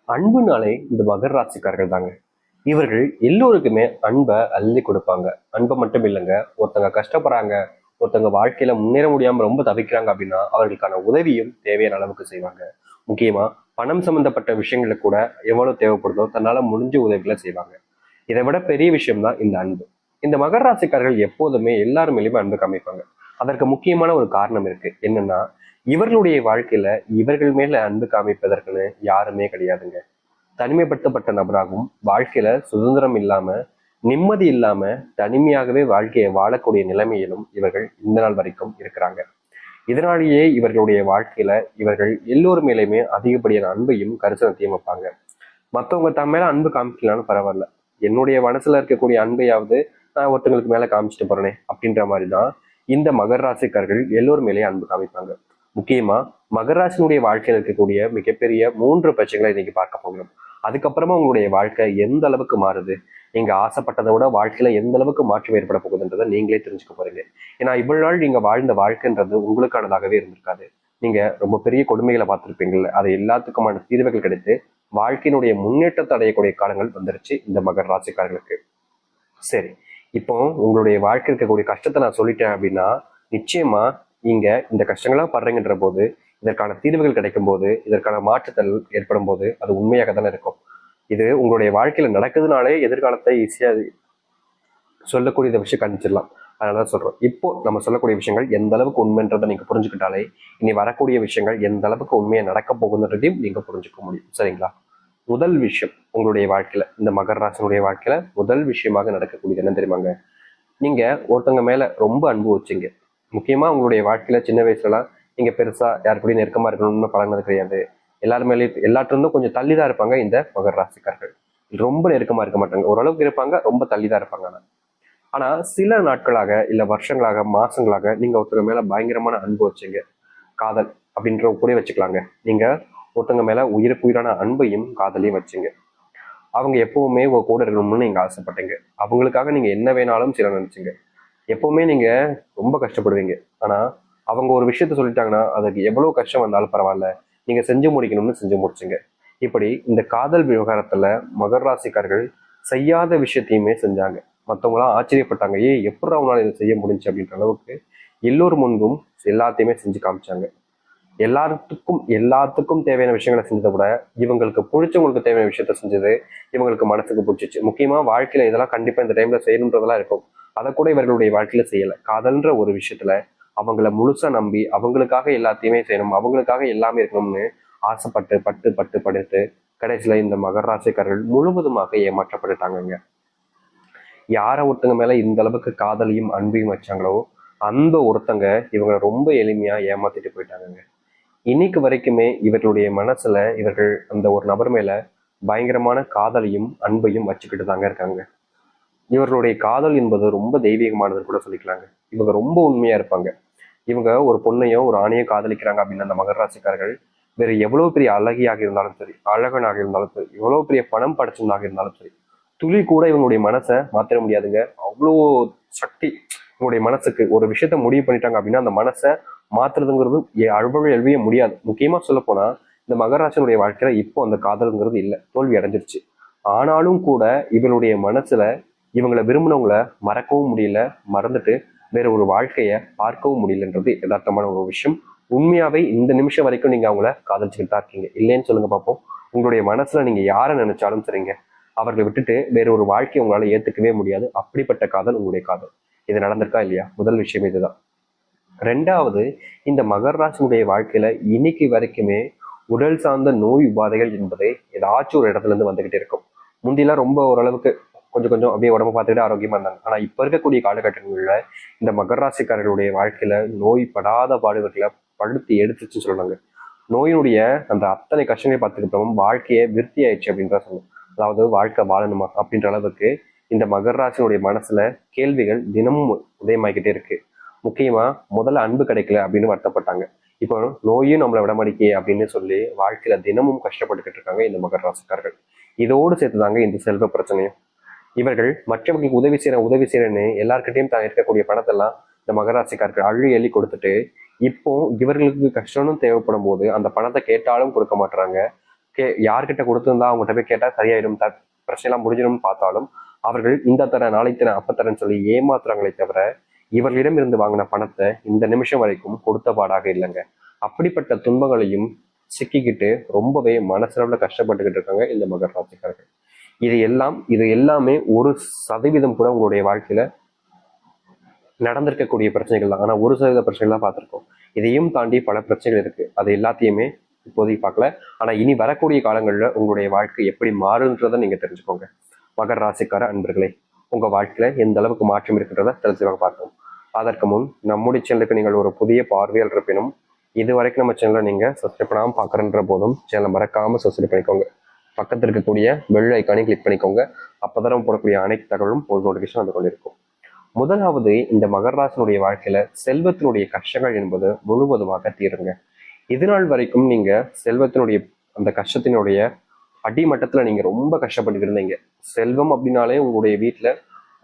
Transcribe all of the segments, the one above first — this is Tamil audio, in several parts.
அன்புனாலே இந்த மகர ராசிக்காரர்கள் தாங்க. இவர்கள் எல்லோருக்குமே அன்பை அள்ளி கொடுப்பாங்க. அன்பை மட்டும் இல்லைங்க, ஒருத்தங்க கஷ்டப்படுறாங்க, ஒருத்தங்க வாழ்க்கையில முன்னேற முடியாம ரொம்ப தவிக்கிறாங்க அப்படின்னா அவர்களுக்கான உதவியும் தேவையான அளவுக்கு செய்வாங்க. முக்கியமா பணம் சம்பந்தப்பட்ட விஷயங்களுக்கு கூட எவ்வளவு தேவைப்படுதோ தன்னால முடிஞ்ச உதவிகளை செய்வாங்க. இதை விட பெரிய விஷயம் தான் இந்த அன்பு. இந்த மகர ராசிக்காரர்கள் எப்போதுமே எல்லாரும் மேலேயுமே அன்பு காமிப்பாங்க. அதற்கு முக்கியமான ஒரு காரணம் இருக்கு. என்னன்னா, இவர்களுடைய வாழ்க்கையில இவர்கள் மேல அன்பு காமிப்பதற்குன்னு யாருமே கிடையாதுங்க. தனிமைப்படுத்தப்பட்ட நபராகவும் வாழ்க்கையில சுதந்திரம் இல்லாம நிம்மதி இல்லாம தனிமையாகவே வாழ்க்கையை வாழக்கூடிய நிலைமையிலும் இவர்கள் இந்த நாள் வரைக்கும் இருக்கிறாங்க. இதனாலேயே இவர்களுடைய வாழ்க்கையில இவர்கள் எல்லோரு மேலேயுமே அதிகப்படியான அன்பையும் கரிசனத்தையும் வைப்பாங்க. மற்றவங்க தன் மேல அன்பு காமிக்கலான்னு பரவாயில்ல, என்னுடைய மனசுல இருக்கக்கூடிய அன்பையாவது நான் ஒருத்தங்களுக்கு மேல காமிச்சிட்டு போறேனே அப்படின்ற மாதிரிதான் இந்த மகர ராசிக்காரர்கள் எல்லோரும் மேலேயே அன்பு காமிப்பாங்க. முக்கியமா மகர ராசினுடைய வாழ்க்கையில் இருக்கக்கூடிய மிகப்பெரிய 3 பிரச்சனைகளை இன்னைக்கு பார்க்க போகிறோம். அதுக்கப்புறமா உங்களுடைய வாழ்க்கை எந்த அளவுக்கு மாறுது, நீங்க ஆசைப்பட்டதை விட வாழ்க்கையில எந்த அளவுக்கு மாற்றம் ஏற்பட போகுதுன்றதை நீங்களே தெரிஞ்சுக்க போறீங்க. ஏன்னா இவ்வளவு நாள் நீங்க வாழ்ந்த வாழ்க்கைன்றது உங்களுக்கானதாகவே இருந்திருக்காது. நீங்க ரொம்ப பெரிய கொடுமைகளை பார்த்திருப்பீங்கல்ல, அது எல்லாத்துக்குமான தீர்வுகள் கிடைத்து வாழ்க்கையினுடைய முன்னேற்றத்தை அடையக்கூடிய காலங்கள் வந்துருச்சு இந்த மகர ராசிக்காரர்களுக்கு. சரி, இப்போ உங்களுடைய வாழ்க்கை இருக்கக்கூடிய கஷ்டத்தை நான் சொல்லிட்டேன் அப்படின்னா நிச்சயமா நீங்க இந்த கஷ்டங்கள்லாம் படுறீங்கன்ற போது இதற்கான தீர்வுகள் கிடைக்கும் போது இதற்கான மாற்றுதல் ஏற்படும் போது அது உண்மையாக தானே இருக்கும். இது உங்களுடைய வாழ்க்கையில நடக்குதுனாலே எதிர்காலத்தை ஈஸியா சொல்லக்கூடிய விஷயம் கணிச்சிடலாம். அதனாலதான் சொல்றோம், இப்போ நம்ம சொல்லக்கூடிய விஷயங்கள் எந்த அளவுக்கு உண்மைன்றதை நீங்க புரிஞ்சுக்கிட்டாலே இனி வரக்கூடிய விஷயங்கள் எந்த அளவுக்கு உண்மையை நடக்க போகுதுன்றதையும் நீங்க புரிஞ்சுக்க முடியும். சரிங்களா? முதல் விஷயம், உங்களுடைய வாழ்க்கையில இந்த மகர ராசினுடைய வாழ்க்கையில முதல் விஷயமாக நடக்கக்கூடியது என்ன தெரியுமாங்க? நீங்க ஒருத்தவங்க மேல ரொம்ப அன்பு வச்சீங்க. முக்கியமா உங்களுடைய வாழ்க்கையில சின்ன வயசுலலாம் நீங்க பெருசா யாரு கூடயும் நெருக்கமா இருக்கணும்னு பழகினது கிடையாது. எல்லாருமே எல்லாத்திலிருந்தும் கொஞ்சம் தள்ளிதான் இருப்பாங்க இந்த மகர ராசிக்காரர்கள். ரொம்ப நெருக்கமா இருக்க மாட்டாங்க, ஓரளவுக்கு இருப்பாங்க, ரொம்ப தள்ளிதான் இருப்பாங்க. ஆனா சில நாட்களாக இல்ல வருஷங்களாக மாசங்களாக நீங்க ஒருத்தவங்க மேல பயங்கரமான அன்பு வச்சீங்க. காதல் அப்படின்ற கூட வச்சுக்கலாங்க. நீங்க ஒருத்தவங்க மேல உயிருக்கு உயிரான அன்பையும் காதலையும் வச்சீங்க. அவங்க எப்பவுமே உங்க கூட இருக்கணும்னு நீங்க ஆசைப்பட்டீங்க. அவங்களுக்காக நீங்க என்ன வேணாலும் செய்ய நினைச்சீங்க. எப்பவுமே நீங்க ரொம்ப கஷ்டப்படுவீங்க. ஆனா அவங்க ஒரு விஷயத்த சொல்லிட்டாங்கன்னா அதுக்கு எவ்வளவு கஷ்டம் வந்தாலும் பரவாயில்ல, நீங்க செஞ்சு முடிக்கணும்னு செஞ்சு முடிச்சுங்க. இப்படி இந்த காதல் விவகாரத்துல மகர ராசிக்காரர்கள் செய்யாத விஷயத்தையுமே செஞ்சாங்க. மற்றவங்களாம் ஆச்சரியப்பட்டாங்க, எப்படி அவங்களால இதை செய்ய முடிஞ்சு அப்படின்ற அளவுக்கு எல்லோரும் முன்பும் எல்லாத்தையுமே செஞ்சு காமிச்சாங்க. எல்லாத்துக்கும் தேவையான விஷயங்களை செஞ்சதை விட இவங்களுக்கு பிடிச்சவங்களுக்கு தேவையான விஷயத்த செஞ்சது இவங்களுக்கு மனசுக்கு பிடிச்சிச்சு. முக்கியமா வாழ்க்கையில இதெல்லாம் கண்டிப்பா இந்த டைம்ல செய்யணுன்றதெல்லாம் இருக்கும். அதை கூட இவர்களுடைய வாழ்க்கையில செய்யல. காதல்ன்ற ஒரு விஷயத்துல அவங்கள முழுசா நம்பி அவங்களுக்காக எல்லாத்தையுமே செய்யணும், அவங்களுக்காக எல்லாமே இருக்கணும்னு ஆசைப்பட்டு பட்டு பட்டு படுத்து கடைசியில இந்த மகர ராசிக்காரர்கள் முழுவதுமாக ஏமாற்றப்பட்டுட்டாங்க. யார ஒருத்தங்க மேல இந்த அளவுக்கு காதலையும் அன்பையும் வச்சாங்களோ அந்த ஒருத்தங்க இவங்களை ரொம்ப எளிமையா ஏமாத்திட்டு போயிட்டாங்க. இன்னைக்கு வரைக்குமே இவர்களுடைய மனசுல இவர்கள் அந்த ஒரு நபர் மேல பயங்கரமான காதலையும் அன்பையும் வச்சுக்கிட்டு தாங்க இருக்காங்க. இவர்களுடைய காதல் என்பது ரொம்ப தெய்வீகமானதுன்னு கூட சொல்லிக்கலாங்க. இவங்க ரொம்ப உண்மையா இருப்பாங்க. இவங்க ஒரு பொண்ணையோ ஒரு ஆணையோ காதலிக்கிறாங்க அப்படின்னு அந்த மகர ராசிக்காரர்கள் வேற எவ்வளவு பெரிய அழகியாக இருந்தாலும் சரி, அழகனாக இருந்தாலும் சரி, எவ்வளவு பெரிய பணம் படைச்சவனாக இருந்தாலும் சரி, துளி கூட இவங்களுடைய மனசை மாத்திர முடியாதுங்க. அவ்வளோ சக்தி இவங்களுடைய மனசுக்கு. ஒரு விஷயத்த முடிவு பண்ணிட்டாங்க அப்படின்னா அந்த மனசை மாத்துறதுங்கிறது அவ்வளவு எழுதிய முடியாது. முக்கியமா சொல்ல போனா இந்த மகராசனுடைய வாழ்க்கையில இப்போ அந்த காதல்ங்கிறது இல்லை, தோல்வி அடைஞ்சிருச்சு. ஆனாலும் கூட இவளுடைய மனசுல இவங்களை விரும்பினவங்களை மறக்கவும் முடியல, மறந்துட்டு வேற ஒரு வாழ்க்கைய பார்க்கவும் முடியலன்றது யதார்த்தமான ஒரு விஷயம். உண்மையாவே இந்த நிமிஷம் வரைக்கும் நீங்க அவங்கள காதலிச்சுக்கிட்டு தான் இருக்கீங்க. இல்லைன்னு சொல்லுங்க பார்ப்போம். உங்களுடைய மனசுல நீங்க யாரை நினைச்சாலும் சரிங்க, அவர்களை விட்டுட்டு வேற ஒரு வாழ்க்கையை உங்களால ஏத்துக்கவே முடியாது. அப்படிப்பட்ட காதல் உங்களுடைய காதல். இது நடந்திருக்கா இல்லையா? முதல் விஷயம் இதுதான். ரெண்டாவது, இந்த மகர ராசினுடைய வாழ்க்கையில இன்னைக்கு வரைக்குமே உடல் சார்ந்த நோய் உபாதைகள் என்பது ஏதாச்சும் ஒரு இடத்துல இருந்து வந்துகிட்டே இருக்கும். முந்திலாம் ரொம்ப ஓரளவுக்கு கொஞ்சம் கொஞ்சம் அப்படியே உடம்பு பார்த்துக்கிட்டு ஆரோக்கியமா இருந்தாங்க. ஆனா இப்ப இருக்கக்கூடிய காலகட்டங்கள்ல இந்த மகர ராசிக்காரர்களுடைய வாழ்க்கையில நோய் படாத பாடுகளை படுத்தி எடுத்துச்சுன்னு சொல்றாங்க. நோயினுடைய அந்த அத்தனை கஷ்டங்களை பார்த்துக்கிட்டோம் வாழ்க்கையை விருத்தி ஆயிடுச்சு அப்படின்ற சொல்லணும். அதாவது வாழ்க்கை வாழணுமா அப்படின்ற அளவுக்கு இந்த மகர ராசினுடைய மனசுல கேள்விகள் தினமும் உதயமாகிக்கிட்டே இருக்கு. முக்கியமா முதல்ல அன்பு கிடைக்கல அப்படின்னு வருத்தப்பட்டாங்க. இப்போ நோயும் நம்மளை விடமாடிக்கே அப்படின்னு சொல்லி வாழ்க்கையில தினமும் கஷ்டப்பட்டுக்கிட்டு இருக்காங்க இந்த மகர ராசிக்காரர்கள். இதோடு சேர்த்துதாங்க இந்த செல்வ பிரச்சனையும். இவர்கள் மற்றவர்களுக்கு உதவி செய்யறேன்னு எல்லார்கிட்டையும் தான் இருக்கக்கூடிய பணத்தெல்லாம் இந்த மகராசிக்காரர்கள் அள்ளி அள்ளி கொடுத்துட்டு இப்போ இவர்களுக்கு கஷ்டம்னு தேவைப்படும் போது அந்த பணத்தை கேட்டாலும் கொடுக்க மாட்டுறாங்க. யார்கிட்ட கொடுத்துருந்தா அவங்ககிட்ட போய் கேட்டா சரியாயிடும், பிரச்சனைலாம் முடிஞ்சிடும் பார்த்தாலும் அவர்கள் இந்த தர நாளை தர அப்பத்தரன்னு சொல்லி ஏமாத்துறாங்களே தவிர இவர்களிடம் இருந்து வாங்கின பணத்தை இந்த நிமிஷம் வரைக்கும் கொடுத்த பாடாக இல்லைங்க. அப்படிப்பட்ட துன்பங்களையும் சிக்கிக்கிட்டு ரொம்பவே மனசளவுல கஷ்டப்பட்டுக்கிட்டு இருக்காங்க இந்த மகர ராசிக்காரர்கள். இது எல்லாமே 1% கூட உங்களுடைய வாழ்க்கையில நடந்திருக்கக்கூடிய பிரச்சனைகள் தான். ஆனா 1% பிரச்சனைகள் தான் பார்த்திருக்கோம். இதையும் தாண்டி பல பிரச்சனைகள் இருக்கு. அது எல்லாத்தையுமே இப்போதைக்கு பார்க்கல. ஆனா இனி வரக்கூடிய காலங்கள்ல உங்களுடைய வாழ்க்கை எப்படி மாறுன்றதை நீங்க தெரிஞ்சுக்கோங்க. மகர ராசிக்கார அன்பர்களே, உங்க வாழ்க்கையில எந்த அளவுக்கு மாற்றம் இருக்குன்றத தெரிஞ்சுவாங்க பார்த்தோம். அதற்கு முன் நம்முடைய சேனலுக்கு நீங்கள் ஒரு புதிய பார்வையாளர் இருப்பினும் இது வரைக்கும் நம்ம சேனலை நீங்க சப்ஸ்கிரைப் பண்ணாம பாக்குறன்ற போதும் சேனலை மறக்காம சப்ஸ்கிரைப் பண்ணிக்கோங்க. பக்கத்தில் இருக்கக்கூடிய பெல் ஐக்கானை கிளிக் பண்ணிக்கோங்க. அப்பதான் போடக்கூடிய அனைத்து தகவலும் ஒரு நோட்டிபிகேஷன் வந்து கொண்டிருக்கும். முதலாவது, இந்த மகர ராசினுடைய வாழ்க்கையில செல்வத்தினுடைய கஷ்டங்கள் என்பது முழுவதுமாக தீருங்க. இது நாள் வரைக்கும் நீங்க செல்வத்தினுடைய அந்த கஷ்டத்தினுடைய அடிமட்டத்துல நீங்க ரொம்ப கஷ்டப்பட்டு இருந்தீங்க. செல்வம் அப்படின்னாலே உங்களுடைய வீட்டுல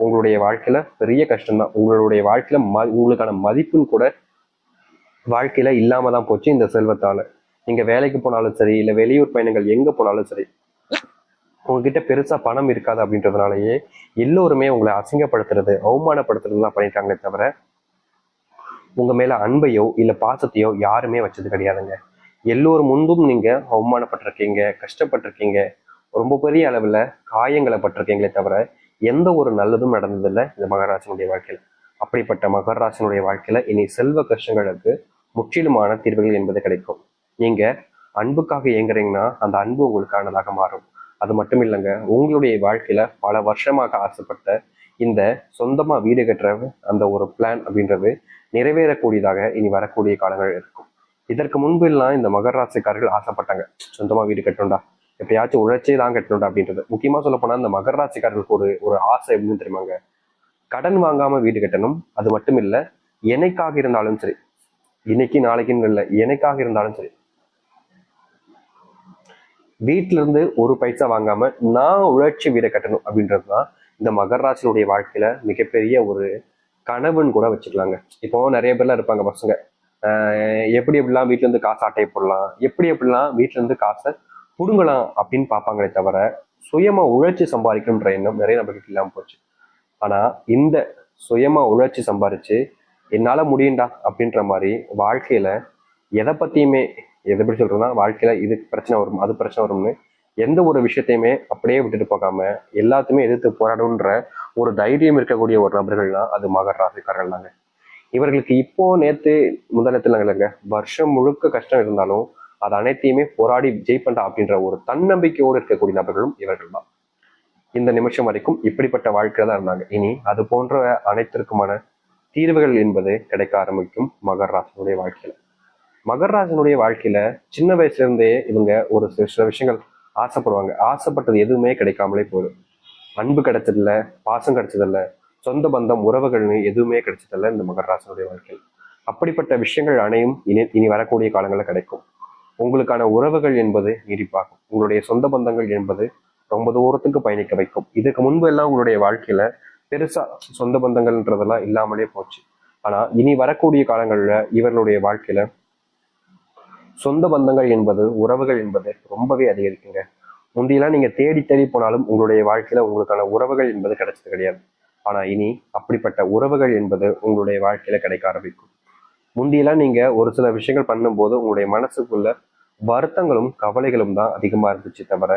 உங்களுடைய வாழ்க்கையில பெரிய கஷ்டம்தான். உங்களுடைய வாழ்க்கையில உங்களுக்கான மதிப்புன்னு கூட வாழ்க்கையில இல்லாம தான் போச்சு இந்த செல்வத்தால. நீங்க வேலைக்கு போனாலும் சரி, இல்ல வெளியூர் பயணங்கள் எங்க போனாலும் சரி, உங்ககிட்ட பெருசா பணம் இருக்காது அப்படின்றதுனாலயே எல்லோருமே உங்களை அசிங்கப்படுத்துறது, அவமானப்படுத்துறதுலாம் பண்ணிட்டாங்களே தவிர உங்க மேல அன்பையோ இல்ல பாசத்தையோ யாருமே வச்சது கிடையாதுங்க. எல்லோரும் முன்பும் நீங்க அவமானப்பட்டிருக்கீங்க, கஷ்டப்பட்டிருக்கீங்க, ரொம்ப பெரிய அளவுல காயங்களை பட்டிருக்கீங்களே தவிர எந்த ஒரு நல்லதும் நடந்ததில்லை இந்த மகராசனுடைய வாழ்க்கையில. அப்படிப்பட்ட மகராசனுடைய வாழ்க்கையில இனி செல்வ கஷ்டங்களுக்கு முற்றிலுமான தீர்வுகள் என்பது கிடைக்கும். நீங்க அன்புக்காக இயங்குறீங்கன்னா அந்த அன்பு உங்களுக்கானதாக மாறும். அது மட்டும் இல்லைங்க, உங்களுடைய வாழ்க்கையில பல வருஷமாக ஆசைப்பட்ட இந்த சொந்தமா வீடு கட்டுற அந்த ஒரு பிளான் அப்படின்றது நிறைவேறக்கூடியதாக இனி வரக்கூடிய காலங்கள் இருக்கும். இதற்கு முன்பு எல்லாம் இந்த மகர ராசிக்காரர்கள் ஆசைப்பட்டாங்க, சொந்தமா வீடு கட்டணும்டா, எப்படியாச்சும் உழைச்சே தான் கட்டணும்டா அப்படின்றது. முக்கியமா சொல்ல போனா இந்த மகர ராசிக்காரர்களுக்கு ஒரு ஆசை எப்படின்னு தெரியுமாங்க, கடன் வாங்காம வீடு கட்டணும். அது மட்டும் இல்ல, என்னைக்காக இருந்தாலும் சரி, இன்னைக்கு நாளைக்குன்னு இல்லை, என்னைக்காக இருந்தாலும் சரி, வீட்டுல இருந்து ஒரு பைசா வாங்காம நான் உழைச்சி வீடை கட்டணும் அப்படின்றதுதான் இந்த மகர ராசினுடைய வாழ்க்கையில மிகப்பெரிய ஒரு கனவுன்னு கூட வச்சுக்கலாங்க. இப்போ நிறைய பேர்லாம் இருப்பாங்க பசங்க, எப்படி எப்படிலாம் வீட்டுல இருந்து காசு ஆட்டை போடலாம், எப்படி எப்படிலாம் வீட்டுல இருந்து காசை புடுங்கலாம் அப்படின்னு பார்ப்பாங்களே தவிர சுயமா உழைச்சி சம்பாதிக்கணுன்ற எண்ணம் நிறைய நபருக்கு இல்லாம போச்சு. ஆனா இந்த சுயமா உழைச்சி சம்பாரிச்சு என்னால முடியும்டா அப்படின்ற மாதிரி வாழ்க்கையில எதை பத்தியுமே, எதை எப்படி சொல்றதுன்னா, வாழ்க்கையில இது பிரச்சனை வரும் அது பிரச்சனை வரும்னு எந்த ஒரு விஷயத்தையுமே அப்படியே விட்டுட்டு போகாம எல்லாத்தையுமே எதிர்த்து போராடுன்ற ஒரு தைரியம் இருக்கக்கூடிய ஒரு நபர்கள்னா அது மகர ராசிக்காரர்கள் தாங்க. இவர்களுக்கு இப்போ நேத்து முதலத்துல இல்லைங்க, வருஷம் முழுக்க கஷ்டம் இருந்தாலும் அது அனைத்தையுமே போராடி ஜெயிப்பண்டா அப்படின்ற ஒரு தன்னம்பிக்கையோடு இருக்கக்கூடிய நபர்களும் இவர்கள் தான். இந்த நிமிஷம் வரைக்கும் இப்படிப்பட்ட வாழ்க்கையில தான் இருந்தாங்க. இனி அது போன்ற அனைத்திற்குமான தீர்வுகள் என்பது கிடைக்க ஆரம்பிக்கும் மகர ராசினுடைய வாழ்க்கையில. மகர ராசினுடைய வாழ்க்கையில சின்ன வயசுல இருந்தே இவங்க ஒரு சில விஷயங்கள் ஆசைப்படுவாங்க. ஆசைப்பட்டது எதுவுமே கிடைக்காமலே போதும். அன்பு கிடைச்சதில்ல, பாசம் கிடைச்சதில்ல, சொந்த பந்தம் உறவுகள்னு எதுவுமே கிடைச்சதில்ல இந்த மகர ராசினுடைய வாழ்க்கையில். அப்படிப்பட்ட விஷயங்கள் அனையும் இனி வரக்கூடிய காலங்களில் கிடைக்கும். உங்களுக்கான உறவுகள் என்பது நீடிப்பாகும். உங்களுடைய சொந்த பந்தங்கள் என்பது ரொம்ப தூரத்துக்கு பயணிக்க வைக்கும். இதுக்கு முன்பு எல்லாம் உங்களுடைய வாழ்க்கையில பெருசா சொந்த பந்தங்கள்ன்றதெல்லாம் இல்லாமலே போச்சு. ஆனா இனி வரக்கூடிய காலங்கள்ல இவர்களுடைய வாழ்க்கையில சொந்த பந்தங்கள் என்பது, உறவுகள் என்பது ரொம்பவே அதிகரிக்குங்க. முந்தியெல்லாம் நீங்க தேடி தேடி போனாலும் உங்களுடைய வாழ்க்கையில உங்களுக்கான உறவுகள் என்பது கிடைச்சது கிடையாது. ஆனா இனி அப்படிப்பட்ட உறவுகள் என்பது உங்களுடைய வாழ்க்கையில கிடைக்க ஆரம்பிக்கும். முந்தியெல்லாம் நீங்க ஒரு சில விஷயங்கள் பண்ணும்போது உங்களுடைய மனசுக்குள்ள வருத்தங்களும் கவலைகளும் தான் அதிகமா இருந்துச்சு தவிர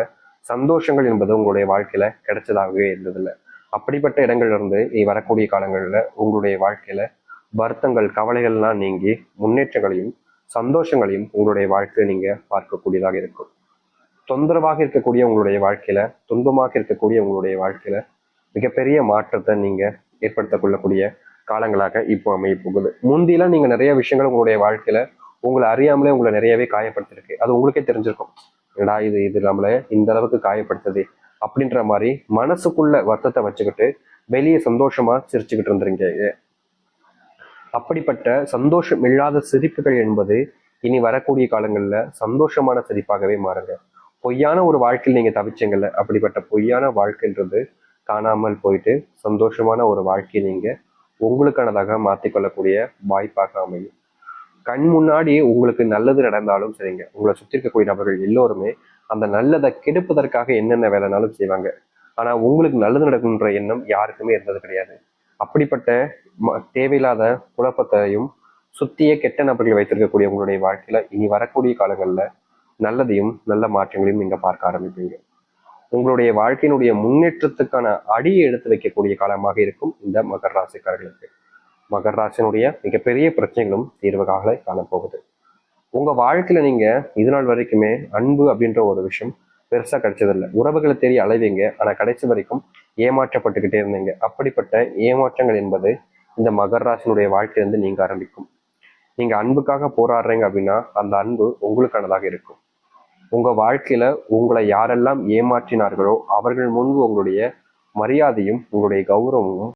சந்தோஷங்கள் என்பது உங்களுடைய வாழ்க்கையில கிடைச்சதாகவே இருந்ததில்லை. அப்படிப்பட்ட இடங்கள்ல இருந்து வரக்கூடிய காலங்கள்ல உங்களுடைய வாழ்க்கையில வருத்தங்கள் கவலைகள்லாம் நீங்கி முன்னேற்றங்களையும் சந்தோஷங்களையும் உங்களுடைய வாழ்க்கையை நீங்க பார்க்கக்கூடியதாக இருக்கும். தொந்தரவாக இருக்கக்கூடிய உங்களுடைய வாழ்க்கையில, துன்பமாக இருக்கக்கூடிய உங்களுடைய வாழ்க்கையில மிகப்பெரிய மாற்றத்தை நீங்க ஏற்படுத்திக் கொள்ளக்கூடிய காலங்களாக இப்போ அமைய போகுது. முந்தியெல்லாம் நீங்க நிறைய விஷயங்கள் உங்களுடைய வாழ்க்கையில உங்களை அறியாமலே உங்களை நிறையவே காயப்படுத்திருக்கு. அது உங்களுக்கே தெரிஞ்சிருக்கும், ஏடா இது நம்மள இந்த அளவுக்கு காயப்படுத்துது அப்படின்ற மாதிரி மனசுக்குள்ள வருத்தத்தை வச்சுக்கிட்டு வெளியே சந்தோஷமா சிரிச்சுக்கிட்டு இருந்துருங்க. அப்படிப்பட்ட சந்தோஷம் இல்லாத சிரிப்புகள் என்பது இனி வரக்கூடிய காலங்கள்ல சந்தோஷமான சிரிப்பாகவே மாறுங்க. பொய்யான ஒரு வாழ்க்கையில் நீங்க தவிச்சீங்கல்ல, அப்படிப்பட்ட பொய்யான வாழ்க்கைன்றது காணாமல் போயிட்டு சந்தோஷமான ஒரு வாழ்க்கையை நீங்க உங்களுக்கானதாக மாற்றிக்கொள்ளக்கூடிய வாய்ப்பாக அமையும். கண் முன்னாடி உங்களுக்கு நல்லது நடந்தாலும் சரிங்க, உங்களை சுற்றி இருக்கக்கூடிய நபர்கள் எல்லோருமே அந்த நல்லதை கெடுப்பதற்காக என்னென்ன வேலைனாலும் செய்வாங்க. ஆனா உங்களுக்கு நல்லது நடக்குன்ற எண்ணம் யாருக்குமே இருந்தது கிடையாது. அப்படிப்பட்ட தேவையில்லாத குழப்பத்தையும் சுத்திய கெட்ட நபர்கள் வைத்திருக்கக்கூடிய உங்களுடைய வாழ்க்கையில இனி வரக்கூடிய காலங்கள்ல நல்லதையும் நல்ல மாற்றங்களையும் நீங்க பார்க்க ஆரம்பிப்பீங்க. உங்களுடைய வாழ்க்கையினுடைய முன்னேற்றத்துக்கான அடியை எடுத்து வைக்கக்கூடிய காலமாக இருக்கும் இந்த மகர ராசிக்காரர்களுக்கு. மகர ராசியினுடைய மிகப்பெரிய பிரச்சனைகளும் தீர்வுகாக காணப்போகுது. உங்க வாழ்க்கையில நீங்க இது நாள் வரைக்குமே அன்பு அப்படின்ற ஒரு விஷயம் பெருசா கிடைச்சதில்லை. உறவுகளை தேடி அலைவீங்க, ஆனா கடைசி வரைக்கும் ஏமாற்றப்பட்டுக்கிட்டே இருந்தீங்க. அப்படிப்பட்ட ஏமாற்றங்கள் என்பது இந்த மகர ராசியினுடைய வாழ்க்கையிலிருந்து நீங்க ஆரம்பிக்கும். நீங்க அன்புக்காக போராடுறீங்க அப்படின்னா அந்த அன்பு உங்களுக்கானதாக இருக்கும். உங்க வாழ்க்கையில உங்களை யாரெல்லாம் ஏமாற்றினார்களோ அவர்கள் முன்பு உங்களுடைய மரியாதையும் உங்களுடைய கௌரவமும்